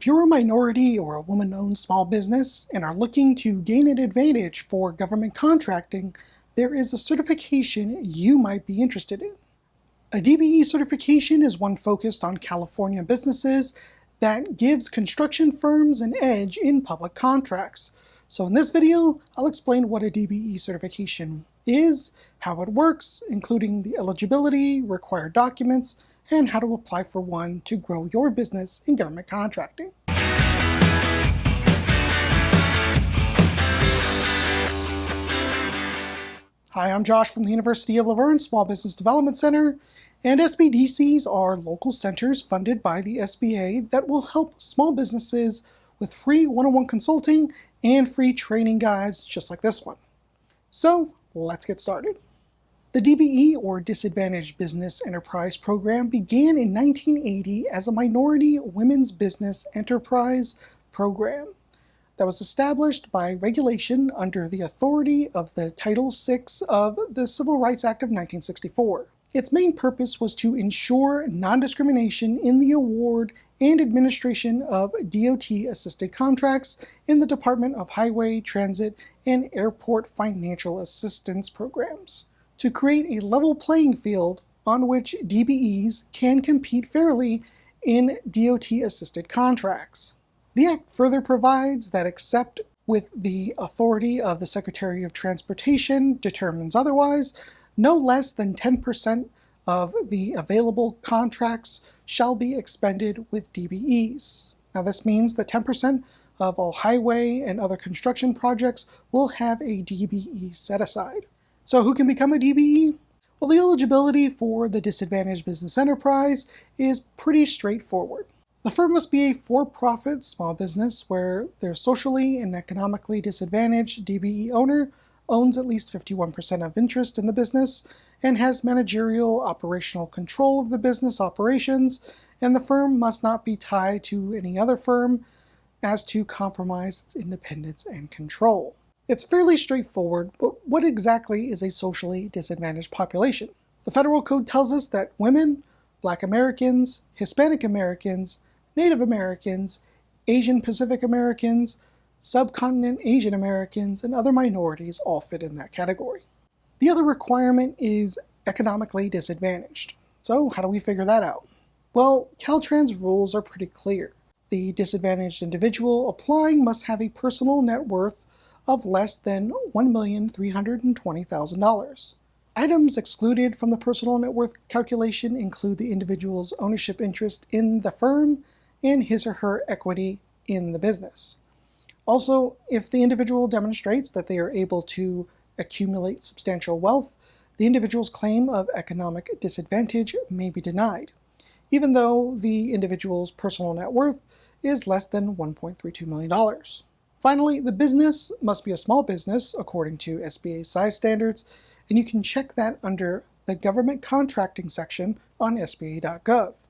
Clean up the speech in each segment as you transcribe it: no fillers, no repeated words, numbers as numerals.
If you're a minority or a woman-owned small business and are looking to gain an advantage for government contracting, there is a certification you might be interested in. A DBE certification is one focused on California businesses that gives construction firms an edge in public contracts. So in this video, I'll explain what a DBE certification is, how it works, including the eligibility, required documents, and how to apply for one to grow your business in government contracting. Hi, I'm Josh from the University of La Verne Small Business Development Center, and SBDCs are local centers funded by the SBA that will help small businesses with free one-on-one consulting and free training guides just like this one. So let's get started. The DBE, or Disadvantaged Business Enterprise Program, began in 1980 as a minority women's business enterprise program that was established by regulation under the authority of the Title VI of the Civil Rights Act of 1964. Its main purpose was to ensure non-discrimination in the award and administration of DOT-assisted contracts in the Department of Highway, Transit, and Airport Financial Assistance programs, to create a level playing field on which DBEs can compete fairly in DOT-assisted contracts. The Act further provides that except with the authority of the Secretary of Transportation determines otherwise, no less than 10% of the available contracts shall be expended with DBEs. Now this means that 10% of all highway and other construction projects will have a DBE set aside. So who can become a DBE? Well, the eligibility for the Disadvantaged Business Enterprise is pretty straightforward. The firm must be a for-profit small business where their socially and economically disadvantaged DBE owner owns at least 51% of interest in the business and has managerial operational control of the business operations, and the firm must not be tied to any other firm as to compromise its independence and control. It's fairly straightforward, but what exactly is a socially disadvantaged population? The federal code tells us that women, Black Americans, Hispanic Americans, Native Americans, Asian Pacific Americans, Subcontinent Asian Americans, and other minorities all fit in that category. The other requirement is economically disadvantaged. So how do we figure that out? Well, Caltrans rules are pretty clear. The disadvantaged individual applying must have a personal net worth of less than $1,320,000. Items excluded from the personal net worth calculation include the individual's ownership interest in the firm and his or her equity in the business. Also, if the individual demonstrates that they are able to accumulate substantial wealth, the individual's claim of economic disadvantage may be denied, even though the individual's personal net worth is less than $1.32 million. Finally, the business must be a small business according to SBA size standards, and you can check that under the government contracting section on SBA.gov.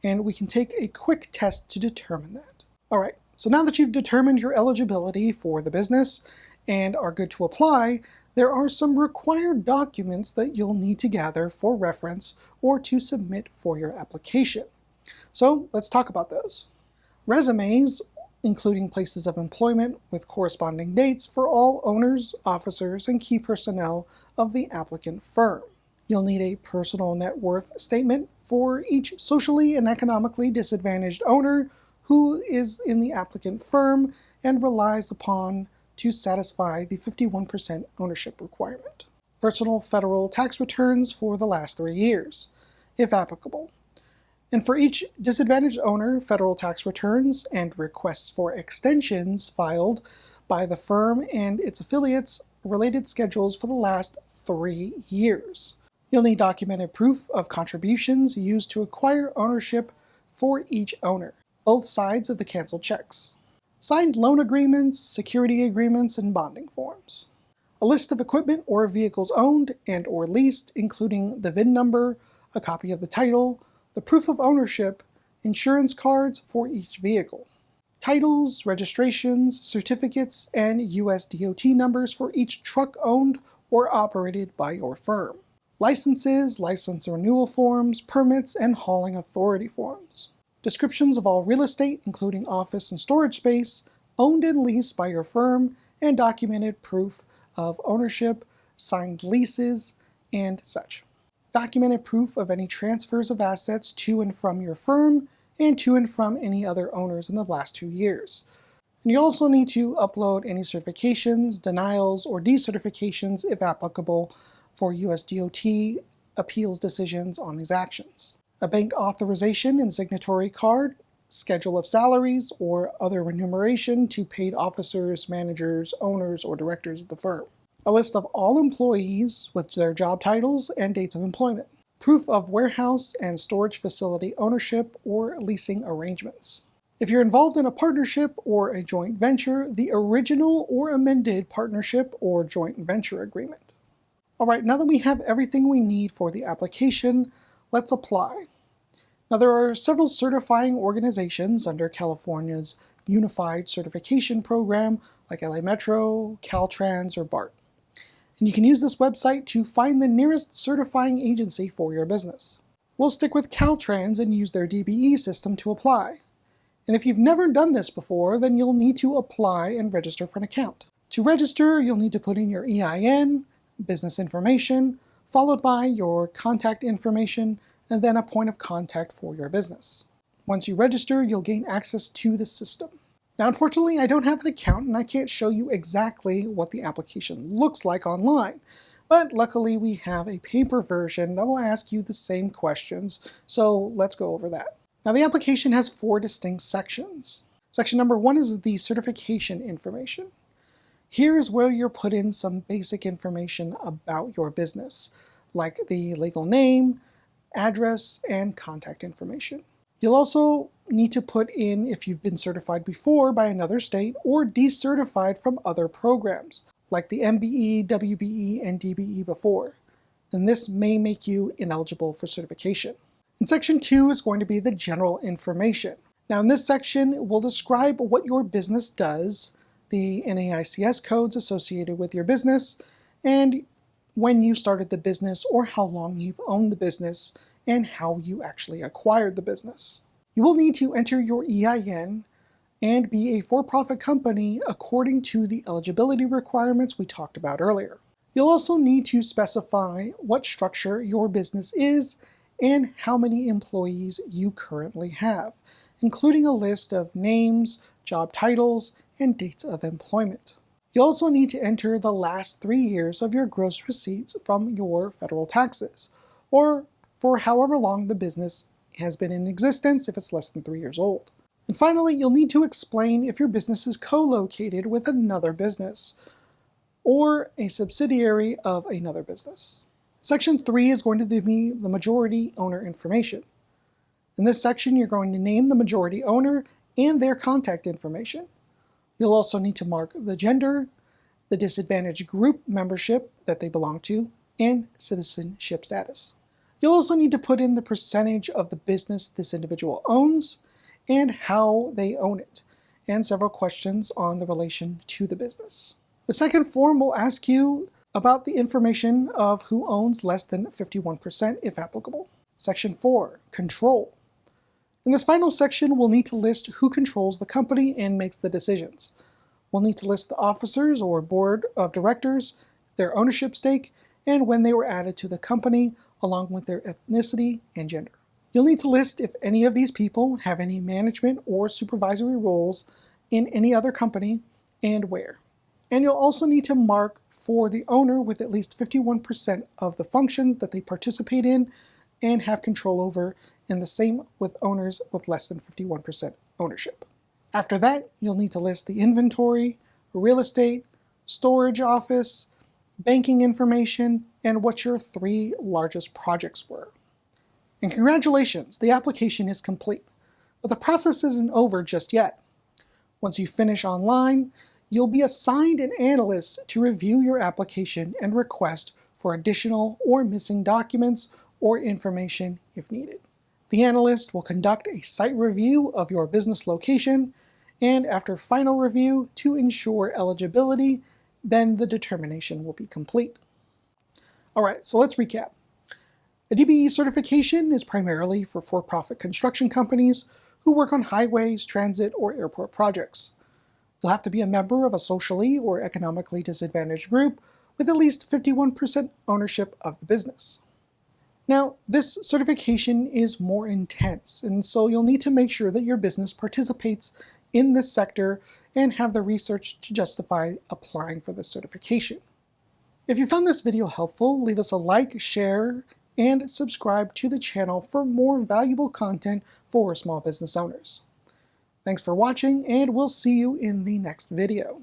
And we can take a quick test to determine that. All right, so now that you've determined your eligibility for the business and are good to apply, there are some required documents that you'll need to gather for reference or to submit for your application. So let's talk about those. Resumes, including places of employment with corresponding dates for all owners, officers, and key personnel of the applicant firm. You'll need a personal net worth statement for each socially and economically disadvantaged owner who is in the applicant firm and relies upon to satisfy the 51% ownership requirement. Personal federal tax returns for the last 3 years, if applicable. And for each disadvantaged owner, federal tax returns and requests for extensions filed by the firm and its affiliates related schedules for the last 3 years. You'll need documented proof of contributions used to acquire ownership for each owner, both sides of the canceled checks. Signed loan agreements, security agreements, and bonding forms. A list of equipment or vehicles owned and or leased, including the VIN number, a copy of the title, the proof of ownership, insurance cards for each vehicle. Titles, registrations, certificates, and US DOT numbers for each truck owned or operated by your firm. Licenses, license renewal forms, permits, and hauling authority forms. descriptions of all real estate, including office and storage space, owned and leased by your firm, and documented proof of ownership, signed leases, and such. Documented proof of any transfers of assets to and from your firm and to and from any other owners in the last 2 years. And you also need to upload any certifications, denials, or decertifications, if applicable, for US DOT appeals decisions on these actions. A bank authorization and signatory card, schedule of salaries, or other remuneration to paid officers, managers, owners, or directors of the firm. A list of all employees with their job titles and dates of employment. Proof of warehouse and storage facility ownership or leasing arrangements. If you're involved in a partnership or a joint venture, the original or amended partnership or joint venture agreement. All right, now that we have everything we need for the application, let's apply. Now, there are several certifying organizations under California's Unified Certification Program, like LA Metro, Caltrans, or BART. And you can use this website to find the nearest certifying agency for your business. We'll stick with Caltrans and use their DBE system to apply. And if you've never done this before, then you'll need to apply and register for an account. To register, you'll need to put in your EIN, business information, followed by your contact information, and then a point of contact for your business. Once you register, you'll gain access to the system. Now, unfortunately, I don't have an account and I can't show you exactly what the application looks like online. But luckily, we have a paper version that will ask you the same questions, so let's go over that. Now, the application has 4 distinct sections. Section number 1 is the certification information. Here is where you'll put in some basic information about your business, like the legal name, address, and contact information. You'll also need to put in if you've been certified before by another state or decertified from other programs, like the MBE, WBE, and DBE before. Then this may make you ineligible for certification. And section 2 is going to be the general information. Now, in this section, we'll describe what your business does, the NAICS codes associated with your business, and when you started the business or how long you've owned the business, and how you actually acquired the business. You will need to enter your EIN and be a for-profit company according to the eligibility requirements we talked about earlier. You'll also need to specify what structure your business is and how many employees you currently have, including a list of names, job titles, and dates of employment. You'll also need to enter the last 3 years of your gross receipts from your federal taxes, or for however long the business has been in existence if it's less than 3 years old. And finally, you'll need to explain if your business is co-located with another business or a subsidiary of another business. Section 3 is going to be the majority owner information. In this section, you're going to name the majority owner and their contact information. You'll also need to mark the gender, the disadvantaged group membership that they belong to, and citizenship status. You'll also need to put in the percentage of the business this individual owns and how they own it, and several questions on the relation to the business. The second form will ask you about the information of who owns less than 51% if applicable. Section 4, control. In this final section, we'll need to list who controls the company and makes the decisions. We'll need to list the officers or board of directors, their ownership stake, and when they were added to the company, along with their ethnicity and gender. You'll need to list if any of these people have any management or supervisory roles in any other company and where. And you'll also need to mark for the owner with at least 51% of the functions that they participate in and have control over, and the same with owners with less than 51% ownership. After that, you'll need to list the inventory, real estate, storage office, banking information, and what your 3 largest projects were. And congratulations, the application is complete. But the process isn't over just yet. Once you finish online, you'll be assigned an analyst to review your application and request for additional or missing documents or information if needed. The analyst will conduct a site review of your business location, and after final review to ensure eligibility, then the determination will be complete. All right, so let's recap. A DBE certification is primarily for-profit construction companies who work on highways, transit, or airport projects. You'll have to be a member of a socially or economically disadvantaged group with at least 51% ownership of the business. Now, this certification is more intense, and so you'll need to make sure that your business participates in this sector and have the research to justify applying for this certification. If you found this video helpful, leave us a like, share, and subscribe to the channel for more valuable content for small business owners. Thanks for watching, and we'll see you in the next video.